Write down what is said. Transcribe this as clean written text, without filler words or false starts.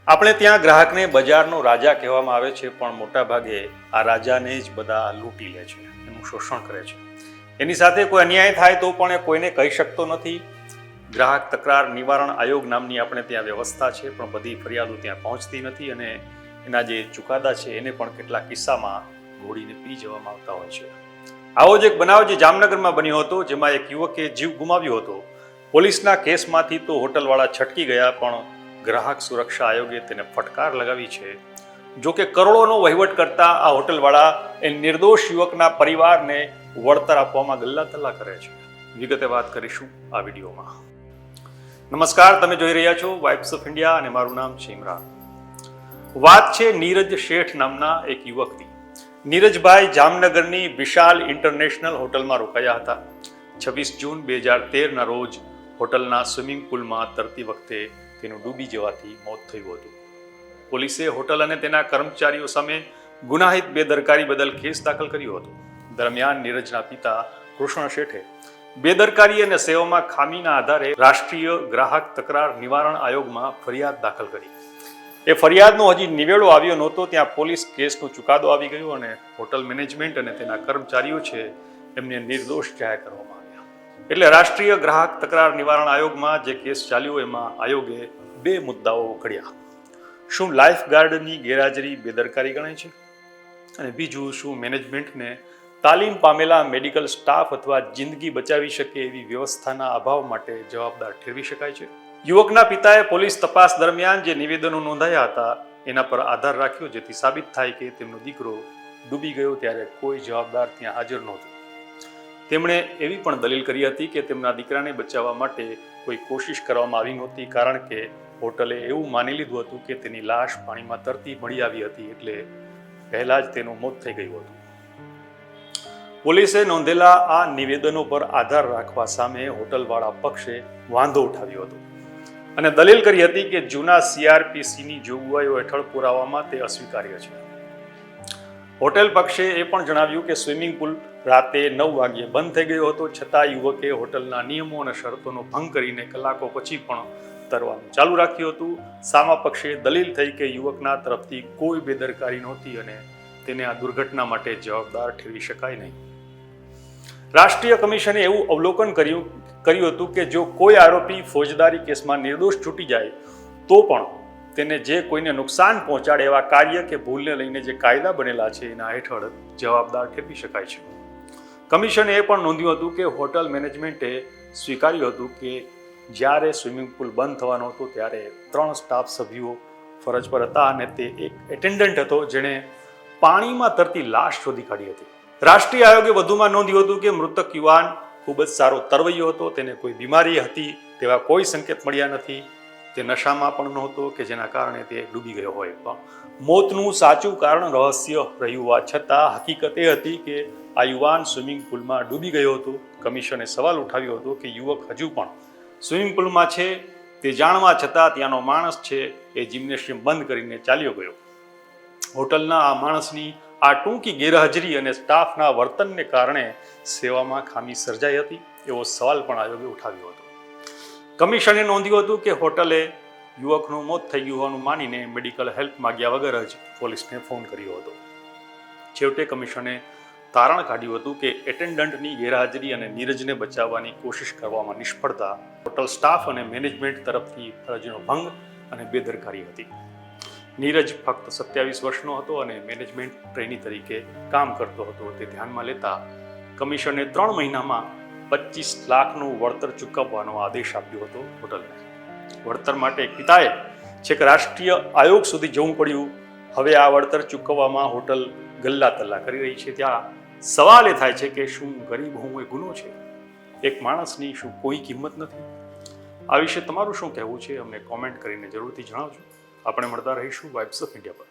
આપણે ત્યાં ગ્રાહકને બજારનો રાજા કહેવામાં આવે છે, પણ મોટા ભાગે આ રાજાને જ બધા લૂંટી લે છે, એનું શોષણ કરે છે. એની સાથે કોઈ અન્યાય થાય તો પણ એ કોઈને કહી શકતો નથી. ગ્રાહક તકરાર નિવારણ આયોગ નામની આપણે ત્યાં વ્યવસ્થા છે, પણ બધી ફરિયાદો ત્યાં પહોંચતી નથી અને એના જે ચુકાદા છે એને પણ કેટલાક કિસ્સામાં ઘોડીને પી જવામાં આવતા હોય છે. આવો જ એક બનાવ જે જામનગરમાં બન્યો હતો, જેમાં એક યુવકે જીવ ગુમાવ્યો હતો. પોલીસના કેસમાંથી તો હોટલવાળા છટકી ગયા, પણ ગ્રાહક સુરક્ષા આયોગે તેને ફટકાર લગાવી છે. જો કે કરોડોનો વહીવટ કરતા આ હોટલવાળા એ નિર્દોષ યુવકના પરિવારને વળતર આપવામાં ગલ્લાતલ્લા કરે છે. વિગતે વાત કરીશું આ વિડીયોમાં. નમસ્કાર, તમે જોઈ રહ્યા છો વાઇબ્સ ઓફ ઇન્ડિયા અને મારું નામ છે ઇમરાન. વાત છે નીરજ શેઠ નામના એક યુવકની. નીરજભાઈ જામનગરની વિશાલ ઇન્ટરનેશનલ હોટલમાં રોકાયા હતા. 26 જૂન 2013ના રોજ હોટલના સ્વિમિંગ પુલમાં તરતી વખતે તેનું ડૂબી જવાથી મોત થયું હતું. પોલીસે હોટલ અને તેના કર્મચારીઓ સામે ગુનાહિત બેદરકારી બદલ કેસ દાખલ કર્યો હતો. દરમિયાન નીરજના પિતા કૃષ્ણ શેઠે બેદરકારી અને સેવામાં ખામીના આધારે રાષ્ટ્રીય ગ્રાહક તકરાર નિવારણ આયોગમાં ફરિયાદ દાખલ કરી. એ ફરિયાદનો હજી નિવેડો આવ્યો નહોતો ત્યાં પોલીસ કેસનો ચુકાદો આવી ગયો અને હોટલ મેનેજમેન્ટ અને તેના કર્મચારીઓ છે એમને નિર્દોષ જાહેર કરવામાં આવ્યા. એટલે રાષ્ટ્રીય ગ્રાહક તકરાર નિવારણ આયોગમાં જે કેસ ચાલ્યો એમાં આયોગે 2 મુદ્દાઓ ઘડ્યા. શું લાઈફ ગાર્ડની ગેરહાજરી બેદરકારી ગણાય છે? અને બીજું, શું મેનેજમેન્ટને તાલીમ પામેલા મેડિકલ સ્ટાફ અથવા જિંદગી બચાવી શકે એવી વ્યવસ્થાના અભાવ માટે જવાબદાર ઠેરવી શકાય છે? યુવકના પિતાએ પોલીસ તપાસ દરમિયાન જે નિવેદનો નોંધાયા હતા એના પર આધાર રાખ્યો, જેથી સાબિત થાય કે તેમનો દીકરો ડૂબી ગયો ત્યારે કોઈ જવાબદાર ત્યાં હાજર નહોતું. તેમણે એવી પણ દલીલ કરી હતી કે તેમના દીકરાને બચાવવા માટે કોઈ કોશિશ કરવામાં આવી નહોતી, કારણ કે હોટલે એવું માની લીધું હતું કે તેની લાશ પાણીમાં તરતી મળી આવી હતી, એટલે પહેલા જ તેનું મોત થઈ ગયું હતું. પોલીસે નોંધેલા આ નિવેદનો પર આધાર રાખવા સામે હોટલવાળા પક્ષે વાંધો ઉઠાવ્યો હતો અને દલીલ કરી હતી કે જૂના CRPCની જોગવાઈઓ હેઠળ પુરાવામાં તે અસ્વીકાર્ય છે. હોટેલ પક્ષે એ પણ જણાવ્યું કે સ્વિમિંગ પુલ રાતે 9 વાગ્યે બંધ થઈ ગયો હતો, છતાં યુવકે હોટલના નિયમો અને શરતોનો ભંગ કરીને કલાકો પછી પણ તરવાનું ચાલુ રાખ્યું હતું. સામા પક્ષે દલીલ થઈ કે યુવકના તરફથી કોઈ બેદરકારી નહોતી અને તેને આ દુર્ઘટના માટે જવાબદાર ઠેરવી શકાય નહીં. રાષ્ટ્રીય કમિશને એવું અવલોકન કર્યું હતું કે જો કોઈ આરોપી ફોજદારી કેસમાં નિર્દોષ છૂટી જાય તો પણ તેને જે કોઈને નુકસાન પહોંચાડે એવા કાર્ય કે ભૂલને લઈને જે કાયદા બનેલા છે એના હેઠળ જવાબદાર ઠેરવી શકાય છે. કમિશને એ પણ નોંધ્યું હતું કે હોટલ મેનેજમેન્ટે સ્વીકાર્યું હતું કે જ્યારે સ્વિમિંગ પુલ બંધ થવાનો હતો ત્યારે 3 સ્ટાફ સભ્યો ફરજ પર હતા અને તે એક એટેન્ડન્ટ હતો જેણે પાણીમાં તરતી લાશ શોધી કાઢી હતી. રાષ્ટ્રીય આયોગે વધુમાં નોંધ્યું હતું કે મૃતક યુવાન ખૂબ જ સારો તરવૈયો હતો, તેને કોઈ બીમારી હતી તેવા કોઈ સંકેત મળ્યા નથી, તે નશામાં પણ નહોતો કે જેના કારણે તે ડૂબી ગયો હોય. પણ મોતનું સાચું કારણ રહસ્ય રહ્યું હોવા છતાં હકીકત એ હતી કે આ યુવાન સ્વિમિંગ પુલમાં ડૂબી ગયો હતો. કમિશને સવાલ ઉઠાવ્યો હતો કે યુવક હજુ પણ સ્વિમિંગ પુલમાં છે તે જાણવા છતાં ત્યાંનો માણસ છે એ જિમ્નેશિયમ બંધ કરીને ચાલ્યો ગયો. હોટલના આ માણસની આ ટૂંકી ગેરહાજરી અને સ્ટાફના વર્તનને કારણે સેવામાં ખામી સર્જાઈ હતી એવો સવાલ પણ આયોગે ઉઠાવ્યો હતો. કમિશને નોંધ્યું હતું કે હોટલે યુવકનું મોત થઈ ગયું હોવાનું માનીને મેડિકલ હેલ્પ માગ્યા વગર જ પોલીસને ફોન કર્યો હતો. છેવટે કમિશને તારણ કાઢ્યું હતું કે એટેન્ડન્ટની ગેરહાજરી અને નીરજને બચાવવાની કોશિશ કરવામાં નિષ્ફળતા હોટલ સ્ટાફ અને મેનેજમેન્ટ તરફથી ફરજનો ભંગ અને બેદરકારી હતી. નીરજ ફક્ત 27 વર્ષનો હતો અને મેનેજમેન્ટ ટ્રેની તરીકે કામ કરતો હતો. તે ધ્યાનમાં લેતા કમિશને 3 મહિનામાં 25 લાખનું વળતર ચૂકવવાનો આદેશ આપ્યો હતો હોટલને. વળતર માટે પિતાએ છેક રાષ્ટ્રીય આયોગ સુધી જવું પડ્યું. હવે આ વળતર ચૂકવવામાં હોટલ ગલ્લાતલ્લા કરી રહી છે. ત્યાં સવાલ એ થાય છે કે શું ગરીબ હોવું એ ગુનો છે? એક માણસની શું કોઈ કિંમત નથી? આ વિશે તમારું શું કહેવું છે? અમને કોમેન્ટ કરીને જરૂરથી જણાવજો. આપણે મળતા રહીશું વાઇબ્સ ઓફ ઇન્ડિયા પર.